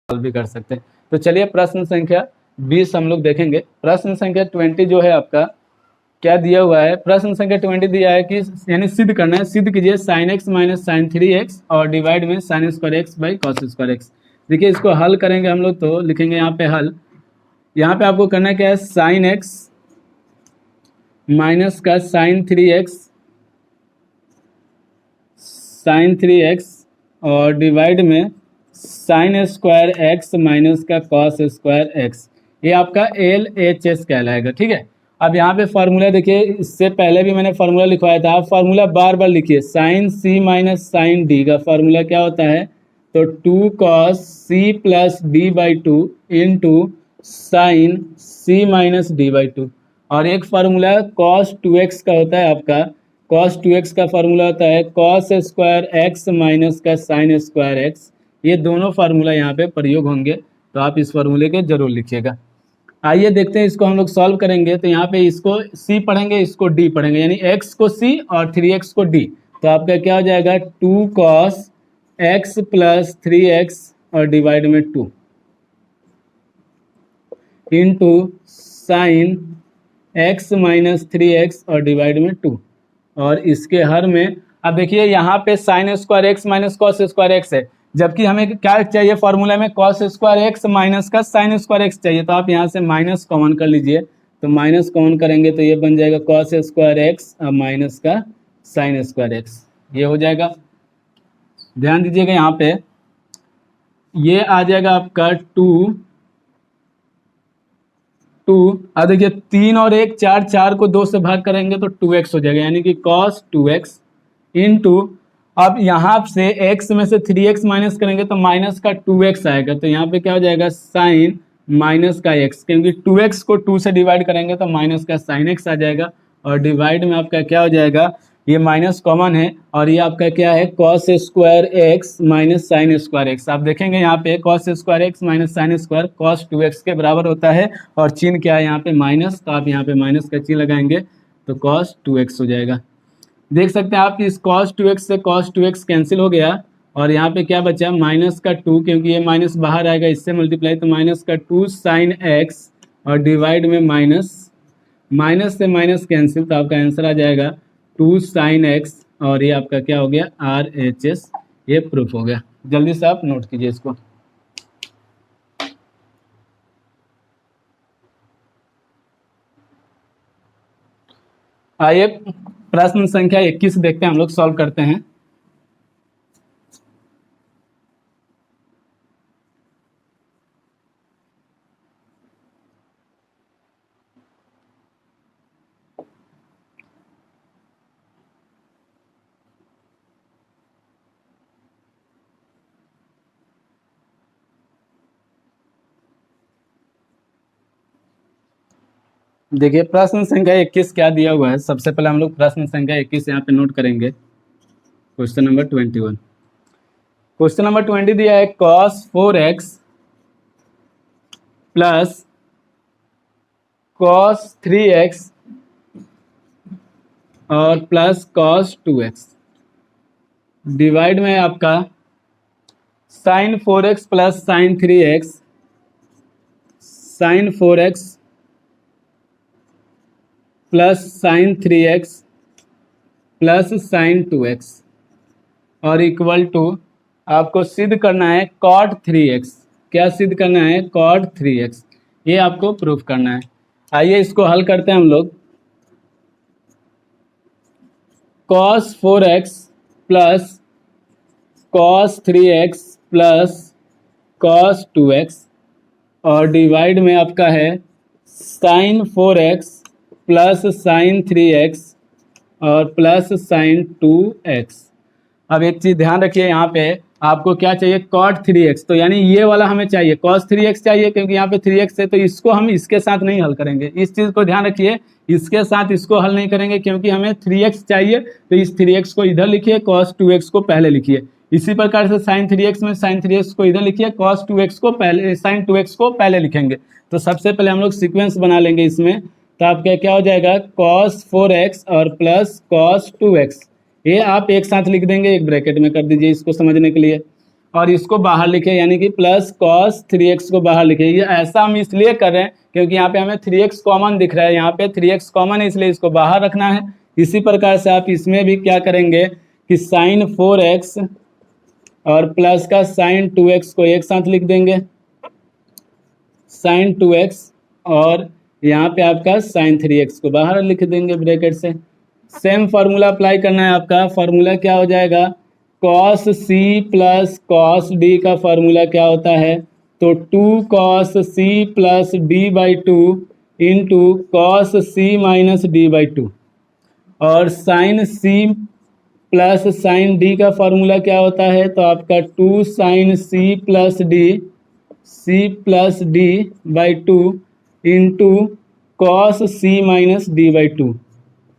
Solve भी कर सकते हैं। तो चलिए प्रश्न संख्या 20 हम लोग देखेंगे। प्रश्न संख्या 20 जो है आपका क्या दिया हुआ है, प्रश्न संख्या 20 दिया है कि यानी सिद्ध करना है, सिद्ध कीजिए sin x minus sign 3x और डिवाइड में sine square x by cos square x. देखिए इसको हल करेंगे हम लोग, तो लिखेंगे यहाँ पे हल। यहाँ पे आपको करना क्या है, साइन एक्स माइनस का साइन 3x और डिवाइड में साइन स्क्वायर एक्स माइनस का कॉस स्क्वायर एक्स, ये आपका LHS कहलाएगा। ठीक है, अब यहाँ पे फार्मूला देखिए, इससे पहले भी मैंने फार्मूला लिखवाया था, आप फार्मूला बार बार लिखिए। Sine C minus sine D का फार्मूला क्या होता है, तो 2 cos C plus D by 2 into sine C minus D by 2। और एक फार्मूला cos 2x का होता है आपका, cos 2x का फार्मूला होता है cos स्क्वायर एक्स माइनस का साइन स्क्वायर एक्स। ये दोनों फार्मूला यहाँ पे प्रयोग होंगे, तो आप इस फार्मूले के जरूर लिखिएगा। आइए देखते हैं, इसको हम लोग सॉल्व करेंगे। तो यहाँ पे इसको C पढ़ेंगे, इसको D पढ़ेंगे, यानी x को C और 3x को D। तो आपका क्या हो जाएगा, 2 cos x प्लस 3x और डिवाइड में 2 into sign x minus 3x और डिवाइड में 2, और इसके हर में अब देखिए यहाँ पे sine square x minus cos square x है, जबकि हमें क्या चाहिए फॉर्मूला में, कॉस स्क्वायर एक्स माइनस का साइन स्क्वायर एक्स चाहिए। तो आप यहाँ से माइनस कॉमन कर लीजिए, तो माइनस कॉमन करेंगे तो ये बन जाएगा कॉस स्क्वायर एक्स और माइनस का साइन स्क्वायर एक्स, ये हो जाएगा। ध्यान दीजिएगा यहाँ पे ये आ जाएगा आपका 2। अब देखिए 3 और 1 4, 4 को 2 से भाग करेंगे तो 2x हो जाएगा, यानी कि cos 2x इंटू, अब यहाँ से x में से 3x माइनस करेंगे तो माइनस का 2x आएगा। तो यहाँ पे क्या हो जाएगा, साइन माइनस का x, क्योंकि 2x को 2 से डिवाइड करेंगे तो माइनस का साइन x आ जाएगा। और डिवाइड में आपका क्या हो जाएगा, ये माइनस कॉमन है, और ये आपका क्या है, cos square x minus sine square x. आप देखेंगे यहाँ पे cos square x minus sine square cos 2x के बराबर होता है, और चिन्ह क्या है यहाँ पे, माइनस। तो आप यहाँ पे माइनस का चिन्ह लगाएंगे तो कॉस 2x हो जाएगा। देख सकते हैं आप, इस cos 2x से cos 2x कैंसिल हो गया, और यहाँ पे क्या बचा, माइनस का 2, क्योंकि ये माइनस बाहर आएगा इससे मल्टीप्लाई, तो माइनस का 2 साइन एक्स और डिवाइड में माइनस से माइनस कैंसिल, तो आपका आंसर आ जाएगा 2 साइन एक्स, और ये आपका क्या हो गया, RHS। ये प्रूफ हो गया। जल्दी से आप नोट कीजिए इसको। आइए प्रश्न संख्या 21 देखते हैं, हम लोग सॉल्व करते हैं। देखिए प्रश्न संख्या 21 क्या दिया हुआ है। सबसे पहले हम लोग प्रश्न संख्या 21 यहाँ पे नोट करेंगे। क्वेश्चन नंबर 21, क्वेश्चन नंबर 20 दिया है cos 4x plus cos 3x और प्लस cos 2x, डिवाइड में आपका sine 4x plus sine 3x, sine 4x plus sine 3x plus sine 2x, और इक्वल टू आपको सिद्ध करना है cot 3x। क्या सिद्ध करना है, cot 3x, ये आपको प्रूफ करना है। आइए इसको हल करते हैं हम लोग। cos 4x plus cos 3x plus cos 2x, और डिवाइड में आपका है sign 4x plus sine 3x और प्लस साइन 2x। अब एक चीज़ ध्यान रखिए, यहाँ पे आपको क्या चाहिए, cot 3x, तो यानी ये वाला हमें चाहिए, cos 3x चाहिए, क्योंकि यहाँ पे 3x है, तो इसको हम इसके साथ नहीं हल करेंगे। इस चीज़ को ध्यान रखिए, इसके साथ इसको हल नहीं करेंगे, क्योंकि हमें 3x चाहिए। तो इस 3x को इधर लिखिए, cos 2x को पहले लिखिए। इसी प्रकार से साइन 3x में साइन 3x को इधर लिखिए, cos 2x को पहले, साइन 2x को पहले लिखेंगे। तो सबसे पहले हम लोग सीक्वेंस बना लेंगे इसमें। तो आपका क्या हो जाएगा, cos 4x और प्लस cos 2x, ये आप एक साथ लिख देंगे, एक ब्रैकेट में कर दीजिए इसको समझने के लिए। और इसको बाहर लिखे, यानी कि प्लस कॉस 3x को बाहर लिखे। ये ऐसा हम इसलिए कर रहे हैं क्योंकि यहाँ पे हमें 3x कॉमन दिख रहा है, यहाँ पे 3x कॉमन है इसलिए इसको बाहर रखना है। इसी प्रकार से आप इसमें भी क्या करेंगे कि साइन 4x और प्लस का साइन 2x को एक साथ लिख देंगे, साइन 2x, और यहाँ पे आपका साइन 3x को बाहर लिख देंगे ब्रैकेट से। सेम फार्मूला अप्लाई करना है आपका। फार्मूला क्या हो जाएगा, cos C plus cos D का फार्मूला क्या होता है, तो 2 cos C plus D by 2 into cos C minus D by 2। और sine C plus sine D का फार्मूला क्या होता है, तो आपका 2 sine C plus D by 2 into cos C minus D by 2,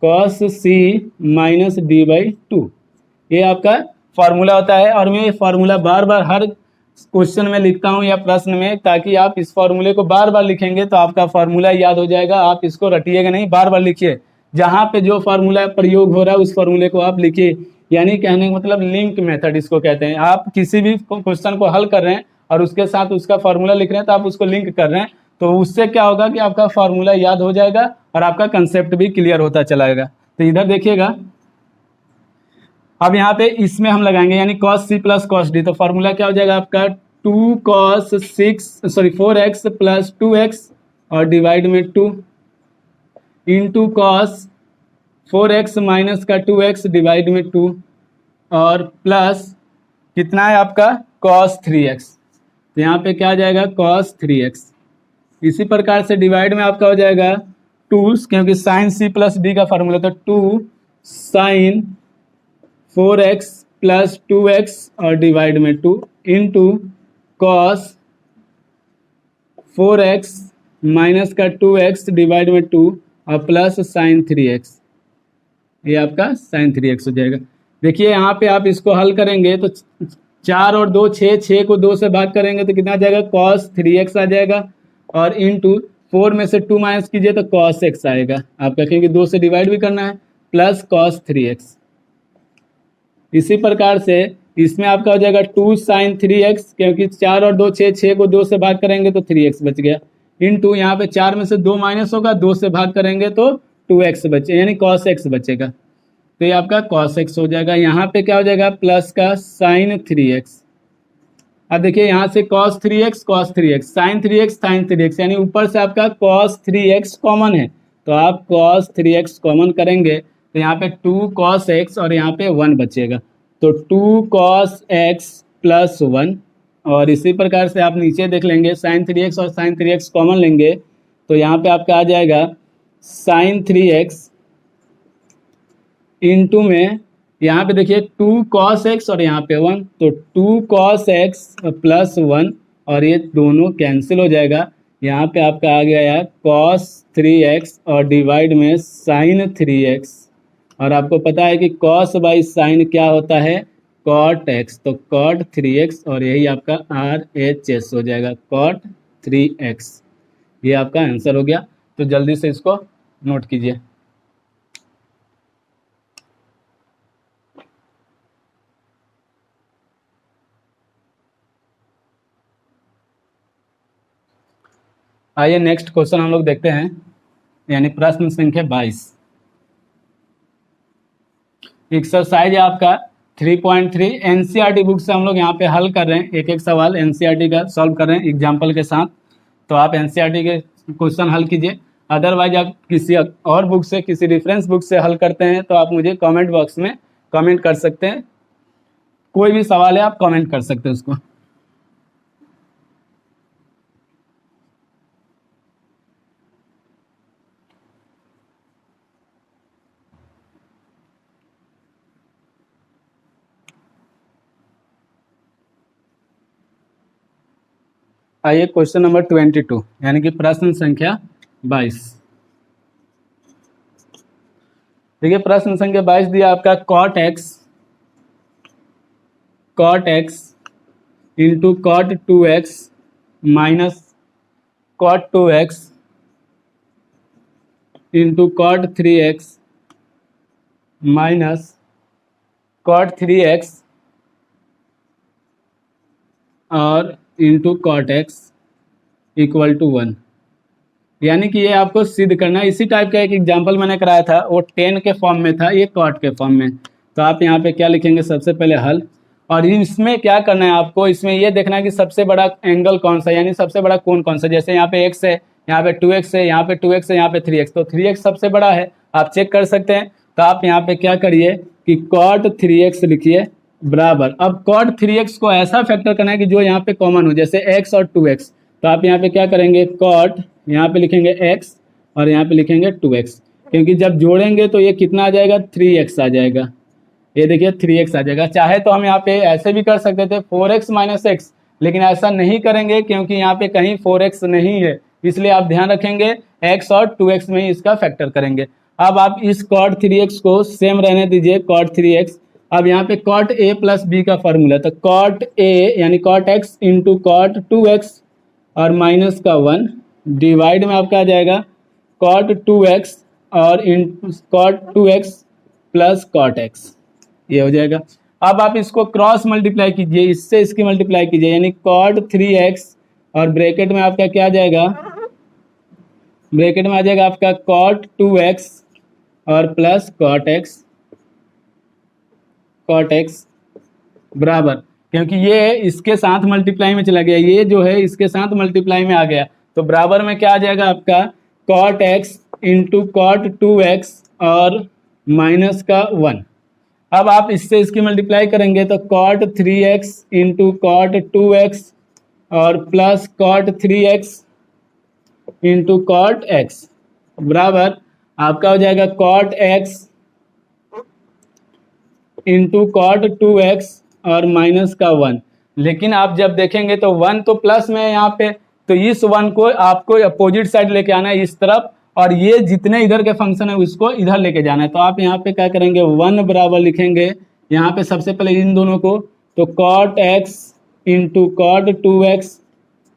cos C minus D by 2। ये आपका formula होता है। और मैं ये फार्मूला बार बार हर क्वेश्चन में लिखता हूँ या प्रश्न में, ताकि आप इस फार्मूले को बार बार लिखेंगे तो आपका फार्मूला याद हो जाएगा। आप इसको रटिएगा नहीं, बार बार लिखिए। जहाँ पे जो फार्मूला प्रयोग हो रहा है उस फार्मूले को आप लिखिए। यानी कहने का मतलब लिंक मेथड इसको कहते हैं। आप किसी भी क्वेश्चन को हल कर रहे हैं और उसके साथ उसका फार्मूला लिख रहे हैं तो आप उसको लिंक कर रहे हैं, तो उससे क्या होगा कि आपका फार्मूला याद हो जाएगा और आपका कंसेप्ट भी क्लियर होता चला जाएगा। तो इधर देखिएगा, अब यहाँ पे इसमें हम लगाएंगे यानी cos C plus cos D, तो फार्मूला क्या हो जाएगा आपका 2 कॉस 4x प्लस 2x और डिवाइड में 2 इंटू कॉस 4x माइनस का 2x डिवाइड में 2 और प्लस कितना है आपका कॉस 3x, तो यहाँ पे क्या आ जाएगा कॉस 3x। इसी प्रकार से डिवाइड में आपका हो जाएगा 2, क्योंकि साइन सी प्लस डी का फार्मूला, तो 2 साइन 4x प्लस 2x और डिवाइड में 2 इंटू कॉस 4x माइनस का 2x डिवाइड में 2 और प्लस साइन 3x। ये आपका साइन 3x हो जाएगा। देखिए यहाँ पे आप इसको हल करेंगे तो 4 और 2 6, 6 को 2 से भाग करेंगे तो कितना आ जाएगा कॉस 3x आ जाएगा, और इंटू 4 में से 2 माइनस कीजिए तो कॉस x आएगा आपका, क्योंकि 2 से डिवाइड भी करना है, प्लस कॉस 3x। इसी प्रकार से इसमें आपका हो जाएगा 2 साइन 3x, क्योंकि 4 और 2 6, 6 को 2 से भाग करेंगे तो 3x बच गया, इंटू यहाँ पे 4 में से 2 माइनस होगा, 2 से भाग करेंगे तो 2x बचे, यानी कॉस x बचेगा। तो ये आपका कॉस x हो जाएगा। यहाँ पे क्या हो जाएगा प्लस का साइन 3x। अब देखिए यहाँ से cos 3x साइन 3x, यानी ऊपर से आपका cos 3x कॉमन है, तो आप cos 3x कॉमन करेंगे तो यहाँ पे 2 cos x और यहाँ पे 1 बचेगा, तो 2 cos x प्लस 1। और इसी प्रकार से आप नीचे देख लेंगे साइन 3x और साइन 3x कॉमन लेंगे तो यहाँ पे आपका आ जाएगा साइन 3x इंटू में यहाँ पे देखिए 2 cos x और यहाँ पे 1, तो 2 cos x प्लस 1 और ये दोनों कैंसिल हो जाएगा। यहाँ पे आपका आ गया यार cos 3x और डिवाइड में साइन 3x, और आपको पता है कि cos बाई साइन क्या होता है cot x, तो cot 3x और यही आपका RHS हो जाएगा cot 3x। ये आपका आंसर हो गया। तो जल्दी से इसको नोट कीजिए। आइए नेक्स्ट क्वेश्चन हम लोग देखते हैं, यानी प्रश्न संख्या 22। एक्सरसाइज है आपका 3.3 एनसीईआरटी बुक से हम लोग यहाँ पे हल कर रहे हैं, एक एक सवाल एनसीईआरटी का सॉल्व कर रहे हैं एग्जाम्पल के साथ। तो आप एनसीईआरटी के क्वेश्चन हल कीजिए। अदरवाइज आप किसी और बुक से, किसी रेफरेंस बुक से हल करते हैं तो आप मुझे कमेंट बॉक्स में कमेंट कर सकते हैं। कोई भी सवाल है आप कमेंट कर सकते हैं उसको। आइए क्वेश्चन नंबर 22 यानी कि प्रश्न संख्या 22। देखिए प्रश्न संख्या 22 दिया आपका cot x into cot 2x minus cot 2x into cot 3x minus cot 3x और into cot x equal to 1। यानी कि ये आपको सिद्ध करना है। इसी टाइप का एक एग्जाम्पल मैंने कराया था, वो टेन के फॉर्म में था, ये कॉट के फॉर्म में। तो आप यहाँ पे क्या लिखेंगे, सबसे पहले हल, और इसमें क्या करना है आपको, इसमें ये देखना है कि सबसे बड़ा एंगल कौन सा है, यानी सबसे बड़ा कोण कौन सा। जैसे यहाँ पे x है, यहाँ पे 2x है, यहाँ पे 2x है, यहाँ पे 3x, तो 3x सबसे बड़ा है, आप चेक कर सकते हैं। तो आप यहाँ पे क्या करिए कि cot 3x लिखिए बराबर, अब cot 3x को ऐसा फैक्टर करना है कि जो यहाँ पे कॉमन हो, जैसे x और 2x। तो आप यहाँ पे क्या करेंगे, cot यहाँ पे लिखेंगे x और यहाँ पे लिखेंगे 2x, क्योंकि जब जोड़ेंगे तो ये कितना आ जाएगा, 3x आ जाएगा। ये देखिए 3x आ जाएगा। चाहे तो हम यहाँ पे ऐसे भी कर सकते थे 4x माइनस एक्स, लेकिन ऐसा नहीं करेंगे क्योंकि यहाँ पे कहीं 4x नहीं है, इसलिए आप ध्यान रखेंगे x और 2x में ही इसका फैक्टर करेंगे। अब आप इस cot 3x को सेम रहने दीजिए, cot 3x। अब यहाँ पे cot a प्लस b का फॉर्मूला, तो cot a यानी cot x into cot 2x और माइनस का 1 डिवाइड में आपका आ जाएगा cot 2x और cot 2x plus cot x, ये हो जाएगा। अब आप इसको क्रॉस मल्टीप्लाई कीजिए, इससे इसकी मल्टीप्लाई कीजिए, यानी cot 3x और ब्रैकेट में आपका क्या आ जाएगा, ब्रैकेट में आ जाएगा आपका cot 2x और प्लस cot x बराबर, क्योंकि ये इसके साथ मल्टीप्लाई में चला गया, ये जो है इसके साथ मल्टीप्लाई में आ गया, तो बराबर में क्या आ जाएगा आपका cot x into cot 2x और माइनस का 1। अब आप इससे इसकी मल्टीप्लाई करेंगे तो cot 3x into cot 2x और plus cot 3x into cot x बराबर आपका हो जाएगा cot x into cot 2x और माइनस का 1। लेकिन आप जब देखेंगे तो 1 तो प्लस में है यहाँ पे, तो इस 1 को आपको अपोजिट साइड लेके आना है इस तरफ, और ये जितने इधर के फंक्शन है उसको इधर लेके जाना है। तो आप यहाँ पे क्या करेंगे, 1 बराबर लिखेंगे यहाँ पे सबसे पहले इन दोनों को, तो cot x into cot 2x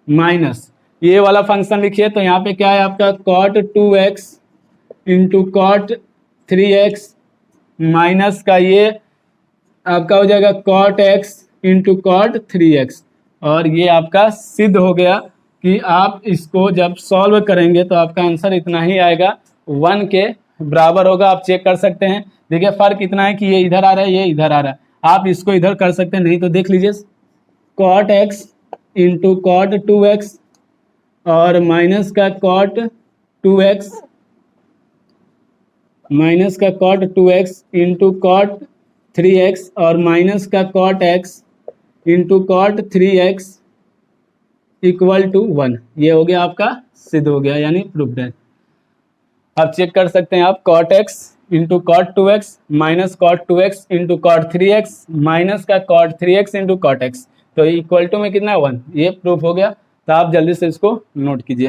minus ये वाला फंक्शन लिखिए, तो यहाँ पे क्या है आपका cot 2x into cot 3x minus का ये आपका हो जाएगा cot x into cot 3x, और ये आपका सिद्ध हो गया कि आप इसको जब सॉल्व करेंगे तो आपका आंसर इतना ही आएगा, 1 के बराबर होगा। आप चेक कर सकते हैं, देखिए फर्क इतना है कि ये इधर आ रहा है, ये इधर आ रहा है, आप इसको इधर कर सकते हैं, नहीं तो देख लीजिए cot x into cot 2x और माइनस का cot 2x माइनस का cot 2x into cot 3x और माइनस का cot x into cot 3x equal to 1। ये हो गया आपका सिद्ध हो गया, यानी प्रूव्ड है। आप चेक कर सकते हैं आप cot x into cot 2x minus cot 2x into cot 3x minus का cot 3x into cot x, तो इक्वल टू में कितना है 1, ये प्रूफ हो गया। तो आप जल्दी से इसको नोट कीजिए।